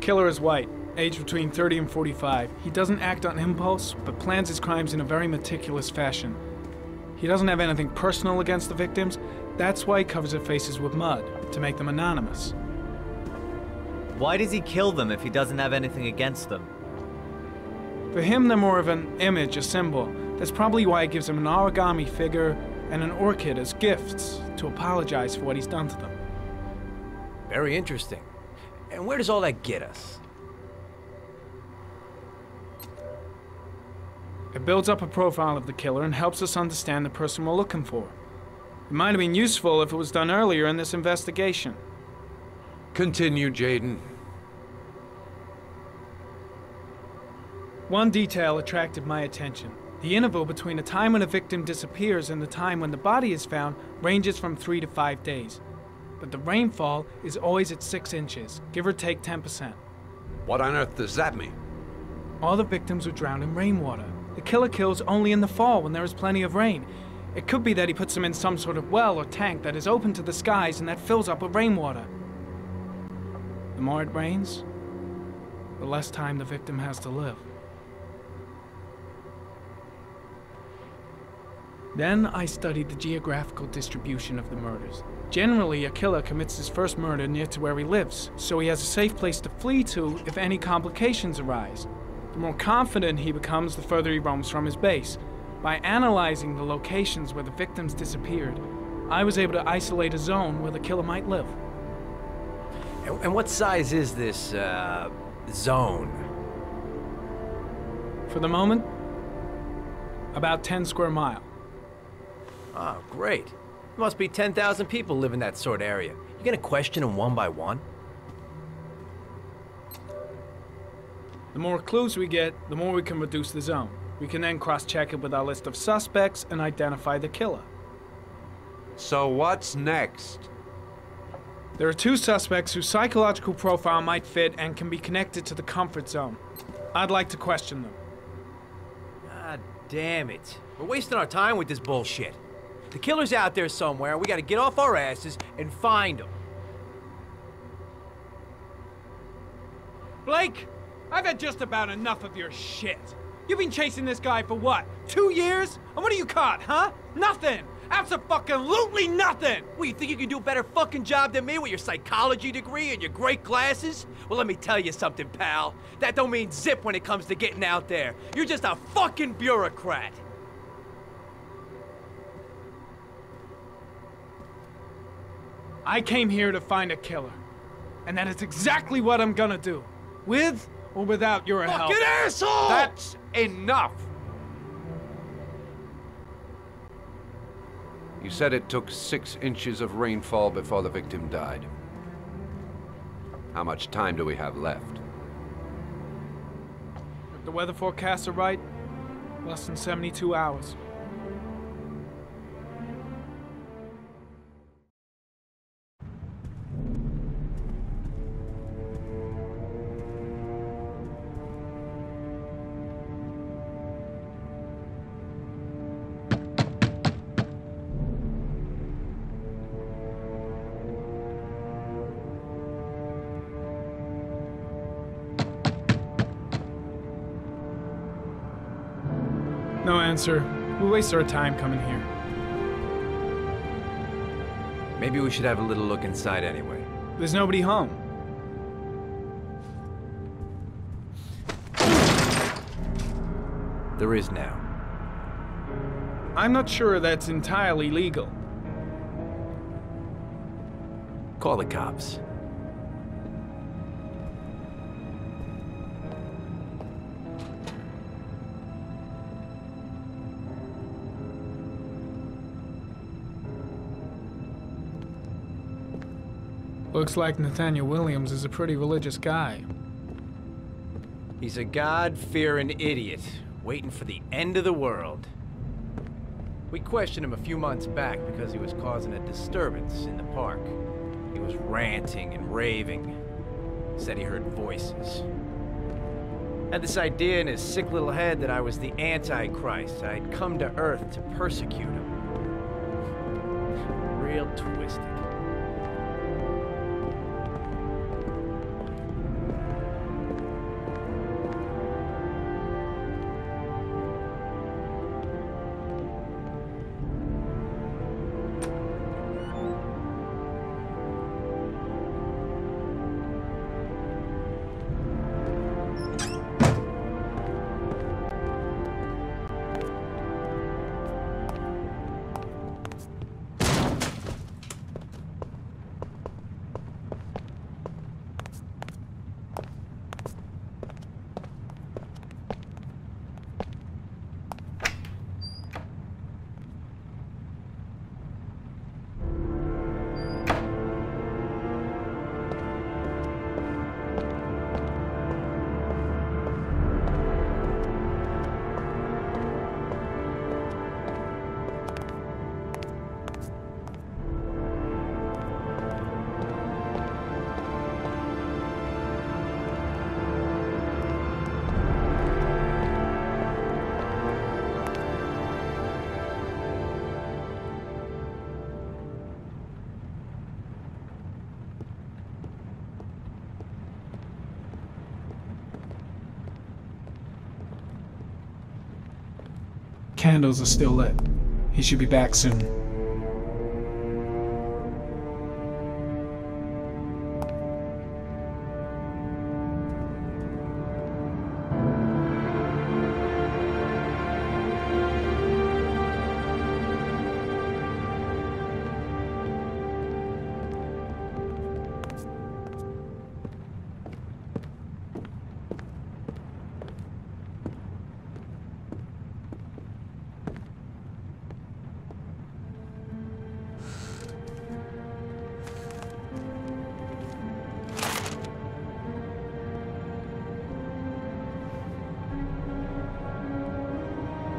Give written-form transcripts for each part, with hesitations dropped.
killer is white, aged between 30 and 45. He doesn't act on impulse, but plans his crimes in a very meticulous fashion. He doesn't have anything personal against the victims. That's why he covers their faces with mud, to make them anonymous. Why does he kill them if he doesn't have anything against them? For him, they're more of an image, a symbol. That's probably why he gives them an origami figure and an orchid as gifts to apologize for what he's done to them. Very interesting. And where does all that get us? It builds up a profile of the killer and helps us understand the person we're looking for. It might have been useful if it was done earlier in this investigation. Continue, Jayden. One detail attracted my attention. The interval between the time when a victim disappears and the time when the body is found ranges from 3 to 5 days. But the rainfall is always at 6 inches, give or take 10%. What on earth does that mean? All the victims were drowned in rainwater. The killer kills only in the fall when there is plenty of rain. It could be that he puts them in some sort of well or tank that is open to the skies and that fills up with rainwater. The more it rains, the less time the victim has to live. Then I studied the geographical distribution of the murders. Generally, a killer commits his first murder near to where he lives, so he has a safe place to flee to if any complications arise. The more confident he becomes, the further he roams from his base. By analyzing the locations where the victims disappeared, I was able to isolate a zone where the killer might live. And what size is this, zone? For the moment, about 10 square miles. Oh, great. There must be 10,000 people live in that sort of area. You gonna question them one by one? The more clues we get, the more we can reduce the zone. We can then cross-check it with our list of suspects and identify the killer. So what's next? There are 2 suspects whose psychological profile might fit and can be connected to the comfort zone. I'd like to question them. God damn it. We're wasting our time with this bullshit. The killer's out there somewhere, and we gotta get off our asses and find him. Blake, I've had just about enough of your shit. You've been chasing this guy for what, 2 years? And what are you caught, huh? Nothing! Abso-fucking-lutely nothing! What, you think you can do a better fucking job than me with your psychology degree and your great glasses? Well, let me tell you something, pal. That don't mean zip when it comes to getting out there. You're just a fucking bureaucrat. I came here to find a killer. And that is exactly what I'm gonna do. With or without your help. Fucking asshole! That's enough! You said it took 6 inches of rainfall before the victim died. How much time do we have left? If the weather forecasts are right, less than 72 hours. No answer. We waste our time coming here. Maybe we should have a little look inside anyway. There's nobody home. There is now. I'm not sure that's entirely legal. Call the cops. Looks like Nathaniel Williams is a pretty religious guy. He's a God-fearing idiot, waiting for the end of the world. We questioned him a few months back because he was causing a disturbance in the park. He was ranting and raving. Said he heard voices. Had this idea in his sick little head that I was the Antichrist. I'd come to Earth to persecute him. Real twisted. candles are still lit. He should be back soon.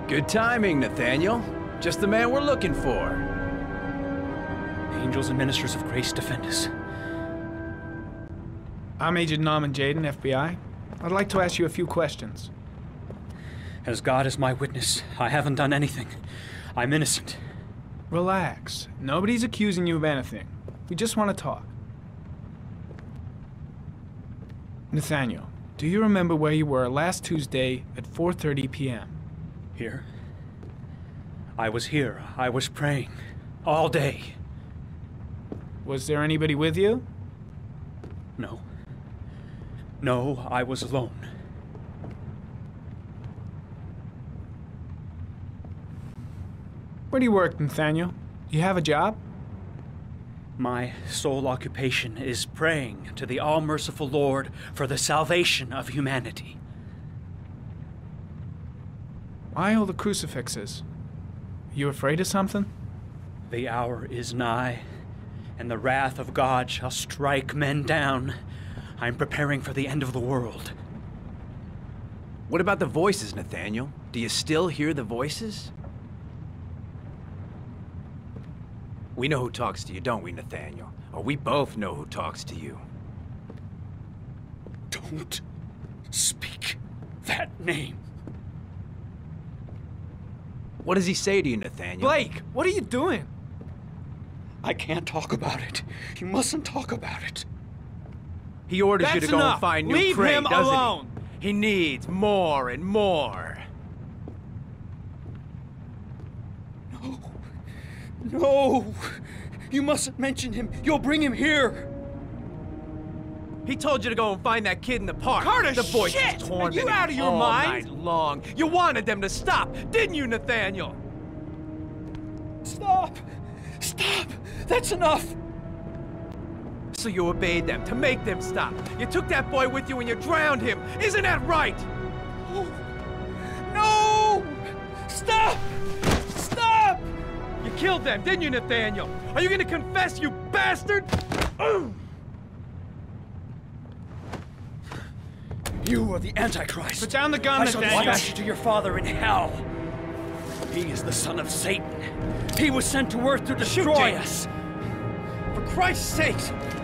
Good timing, Nathaniel. Just the man we're looking for. Angels and ministers of grace defend us. I'm Agent Norman Jayden, FBI. I'd like to ask you a few questions. As God is my witness, I haven't done anything. I'm innocent. Relax. Nobody's accusing you of anything. We just want to talk. Nathaniel, do you remember where you were last Tuesday at 4:30 p.m.? Here? I was here. I was praying. All day. Was there anybody with you? No. No, I was alone. Where do you work, Nathaniel? Do you have a job? My sole occupation is praying to the all-merciful Lord for the salvation of humanity. Why all the crucifixes? Are you afraid of something? The hour is nigh, and the wrath of God shall strike men down. I'm preparing for the end of the world. What about the voices, Nathaniel? Do you still hear the voices? We know who talks to you, don't we, Nathaniel? Or we both know who talks to you. Don't speak that name. What does he say to you, Nathaniel? Blake, what are you doing? I can't talk about it. You mustn't talk about it. He orders you That's to go enough. and find new Leave prey, him doesn't alone. he? He needs more and more. No! You mustn't mention him. You'll bring him here. He told you to go and find that kid in the park. Carter, the boys shit! just Are tormenting you out of your all mind? night long. You wanted them to stop, didn't you, Nathaniel? Stop! Stop! That's enough! So you obeyed them to make them stop. You took that boy with you and you drowned him. Isn't that right? No! Stop! Stop! You killed them, didn't you, Nathaniel? Are you gonna confess, you bastard? You are the Antichrist. Put down the gun, I shall Nathaniel. dispatch you to your father in hell. He is the son of Satan. He was sent to earth to destroy us. For Christ's sake,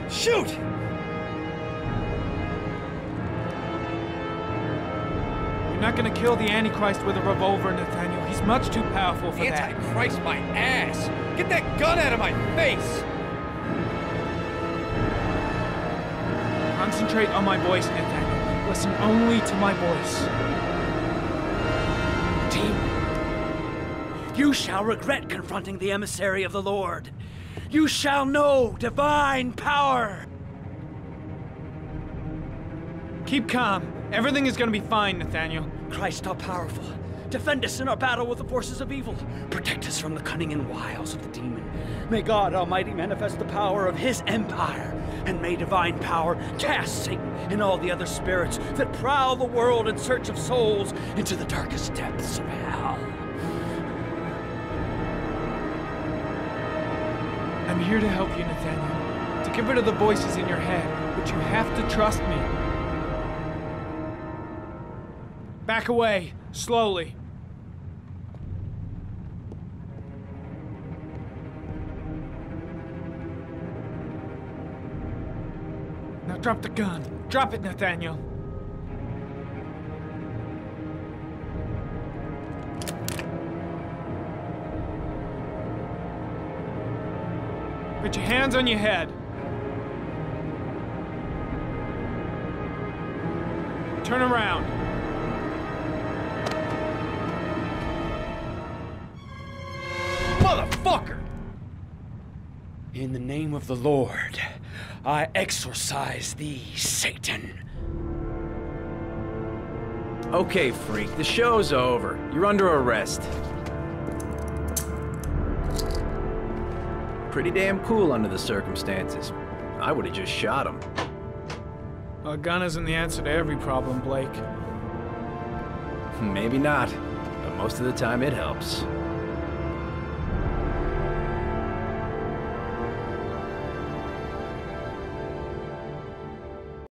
shoot! You're not gonna kill the Antichrist with a revolver, Nathaniel. He's much too powerful for that. Antichrist, my ass! Get that gun out of my face! Concentrate on my voice, Nathaniel. Listen only to my voice. Demon, you shall regret confronting the emissary of the Lord. You shall know divine power. Keep calm. Everything is gonna be fine, Nathaniel. Christ all powerful, defend us in our battle with the forces of evil. Protect us from the cunning and wiles of the demon. May God Almighty manifest the power of his empire, and may divine power cast Satan and all the other spirits that prowl the world in search of souls into the darkest depths of hell. I'm here to help you, Nathaniel. To get rid of the voices in your head, but you have to trust me. Back away, slowly. Now drop the gun. Drop it, Nathaniel. Put your hands on your head. Turn around. In the name of the Lord, I exorcise thee, Satan. Okay, freak, the show's over. You're under arrest. Pretty damn cool under the circumstances. I would've just shot him. A gun isn't the answer to every problem, Blake. Maybe not, but most of the time it helps.